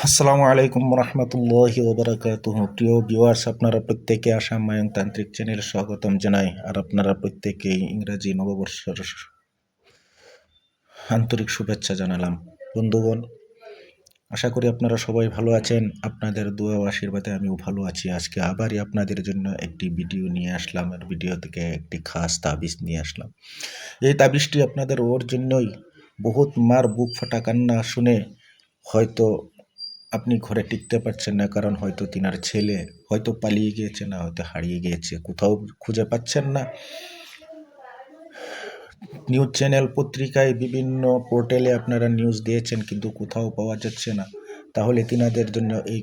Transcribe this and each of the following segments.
আসসালামু আলাইকুম রহমতুল্লাহি ওবরাকাতুহ। প্রিয় ভিউয়ার্স, আপনারা প্রত্যেকে আসাম মায়ং তান্ত্রিক চ্যানেলে স্বাগতম জানাই। আর আপনারা প্রত্যেকেই ইংরাজি নববর্ষের আন্তরিক শুভেচ্ছা জানালাম। বন্ধুগণ, আশা করি আপনারা সবাই ভালো আছেন। আপনাদের দোয়া ও আশীর্বাদে আমিও ভালো আছি। আজকে আবারই আপনাদের জন্য একটি ভিডিও নিয়ে আসলাম। আর ভিডিও থেকে একটি খাস তাবিজ নিয়ে আসলাম। এই তাবিজটি আপনাদের ওর জন্যই বহুত মার বুক ফাটা কান্না শুনে হয়তো আপনি ঘরে টিকতে পারছেন না, কারণ হয়তো তিনার ছেলে হয়তো পালিয়ে গিয়েছে, না হয়তো হারিয়ে গিয়েছে, কোথাও খুঁজে পাচ্ছেন না। নিউজ চ্যানেল, পত্রিকায়, বিভিন্ন পোর্টালে আপনারা নিউজ দিয়েছেন, কিন্তু কোথাও পাওয়া যাচ্ছে না। তাহলে তিনাদের জন্য এই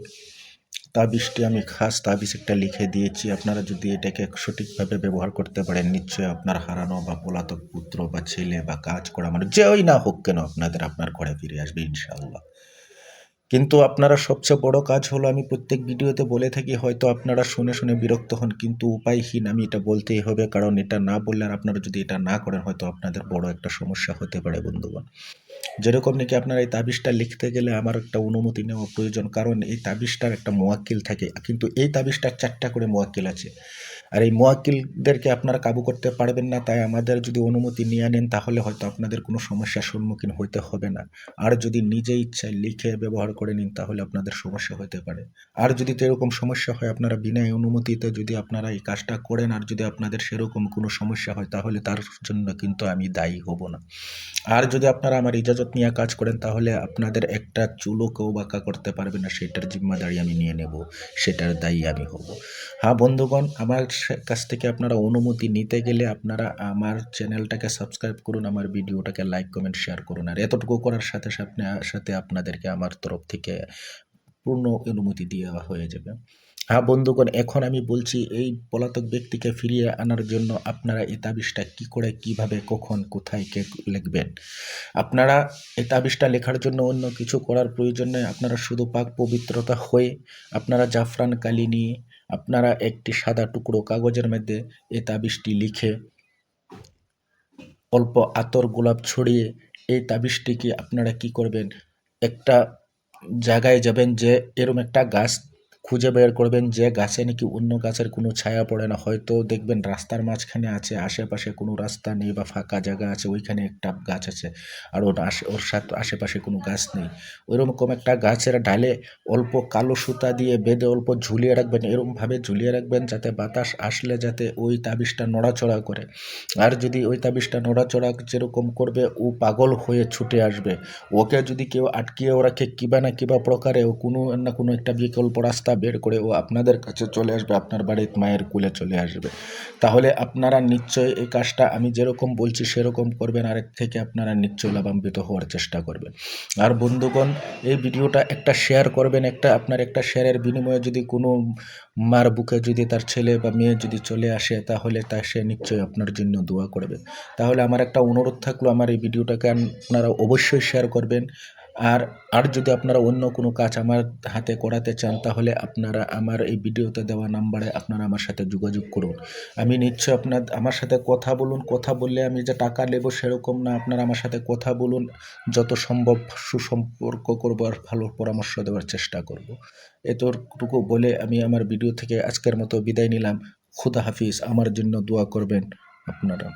তাবিজটি আমি খাস তাবিজ একটা লিখে দিয়েছি। আপনারা যদি এটাকে সঠিকভাবে ব্যবহার করতে পারেন, নিশ্চয়ই আপনার হারানো বা পলাতক পুত্র বা ছেলে বা কাজ করা মানুষ যেই না হোক কেন, আপনার ঘরে ফিরে আসবে ইনশাআল্লাহ। কিন্তু আপনারা সবচেয়ে বড় কাজ হলো, আমি প্রত্যেক ভিডিওতে বলে থাকি, হয়তো আপনারা শুনে শুনে বিরক্ত হন, কিন্তু উপায়হীন আমি এটা বলতেই হবে, কারণ এটা না বললে আর আপনারা যদি এটা না করেন হয়তো আপনাদের বড় একটা সমস্যা হতে পারে বন্ধুগণ। যেরকম নাকি আপনার এই তাবিজটা লিখতে গেলে আমার একটা অনুমতি নেওয়া প্রয়োজন, কারণ এই তাবিজটার একটা মোয়াক্কিল থাকে, কিন্তু এই তাবিজটার 4টা করে মোয়াক্কিল আছে। আর এই মোয়াক্কিলদেরকে আপনারা কাবু করতে পারবেন না, তাই আমাদের যদি অনুমতি নিয়ে নেন তাহলে হয়তো আপনাদের কোনো সমস্যার সম্মুখীন হতে হবে না। আর যদি নিজে ইচ্ছায় লিখে ব্যবহার করে নিন তাহলে আপনাদের সমস্যা হতে পারে। আর যদি এরকম সমস্যা হয়, আপনারা বিনা অনুমতিতে যদি আপনারা এই কাজটা করেন আর যদি আপনাদের সেরকম কোনো সমস্যা হয়, তাহলে তার জন্য কিন্তু আমি দায়ী হব না। আর যদি আপনারা আমার ইজাজত নিয়ে কাজ করেন তাহলে আপনাদের একটা চুলও কেউ বাঁকা করতে পারবে না, সেটার জিম্মাদারি আমি নিয়ে নেব, সেটার দায়ী আমি হব। হ্যাঁ বন্ধুগণ, আমার কাছ থেকে আপনারা অনুমতি নিতে গেলে আপনারা আমার চ্যানেলটাকে সাবস্ক্রাইব করুন, আমার ভিডিওটাকে লাইক কমেন্ট শেয়ার করুন। আর এতটুকু করার সাথে সাথে আপনাদেরকে আমার তরফ থেকে পূর্ণ অনুমতি দেওয়া হয়ে যাবে। হ্যাঁ বন্ধুগণ, এখন আমি বলছি, এই পলাতক ব্যক্তিকে ফিরিয়ে আনার জন্য আপনারা এই তাবিজটা কী করে, কিভাবে, কখন, কোথায়, কে লিখবেন। আপনারা এই তাবিজটা লেখার জন্য অন্য কিছু করার প্রয়োজন নেই। আপনারা শুধু পাক পবিত্রতা হয়ে আপনারা জাফরান কালি নিয়ে আপনারা একটি সাদা টুকরো কাগজের মধ্যে এই তাবিজটি লিখে অল্প আতর গোলাপ ছড়িয়ে এই তাবিজটিকে আপনারা কি করবেন, একটা জায়গায় যাবেন, যে এরম একটা গাছ খুঁজে বের করবেন, যে গাছে নাকি অন্য গাছের কোনো ছায়া পড়ে না। হয়তো দেখবেন রাস্তার মাঝখানে আছে, আশেপাশে কোনো রাস্তা নেই বা ফাঁকা জায়গা আছে, ওইখানে একটা গাছ আছে, আর ওর সাথে আশেপাশে কোনো গাছ নেই। ওইরকম একটা গাছের ডালে অল্প কালো সুতা দিয়ে বেঁধে অল্প ঝুলিয়ে রাখবেন। এরকমভাবে ঝুলিয়ে রাখবেন যাতে বাতাস আসলে যাতে ওই তাবিজটা নড়াচড়া করে। আর যদি ওই তাবিজটা নড়াচড়া যেরকম করবে, ও পাগল হয়ে ছুটে আসবে। ওকে যদি কেউ আটকিয়েও রাখে কিবা না কিবা প্রকারে, ও কোনো না কোনো একটা বিকল্প রাস্তা বের করে ও আপনাদের কাছে চলে আসবে, আপনার বাড়ির মায়ের কোলে চলে আসবে। তাহলে আপনারা নিশ্চয়ই এই কাজটা আমি যেরকম বলছি সেরকম করবেন, আর এর থেকে আপনারা নিশ্চয়ই লাভান্বিত হওয়ার চেষ্টা করবেন। আর বন্ধুগণ, এই ভিডিওটা একটা শেয়ার করবেন। আপনার একটা শেয়ারের বিনিময়ে যদি কোনো মার বুকে যদি তার ছেলে বা মেয়ে যদি চলে আসে, তাহলে সে নিশ্চয়ই আপনার জন্য দোয়া করবে। তাহলে আমার একটা অনুরোধ থাকলো, আমার এই ভিডিওটাকে আপনারা অবশ্যই শেয়ার করবেন। আর আর যদি আপনারা অন্য কোনো কাজ আমার হাতে করাতে চান, তাহলে আপনারা আমার এই ভিডিওতে দেওয়া নাম্বারে আপনারা আমার সাথে যোগাযোগ করুন। আমি নিশ্চয়ই আমার সাথে কথা বলুন। কথা বললে আমি যে টাকা নেব সেরকম না, আপনারা আমার সাথে কথা বলুন, যত সম্ভব সুসম্পর্ক করবো আর ভালো পরামর্শ দেওয়ার চেষ্টা করব। এতটুকু বলে আমি আমার ভিডিও থেকে আজকের মতো বিদায় নিলাম। খুদা হাফিজ। আমার জন্য দোয়া করবেন আপনারা।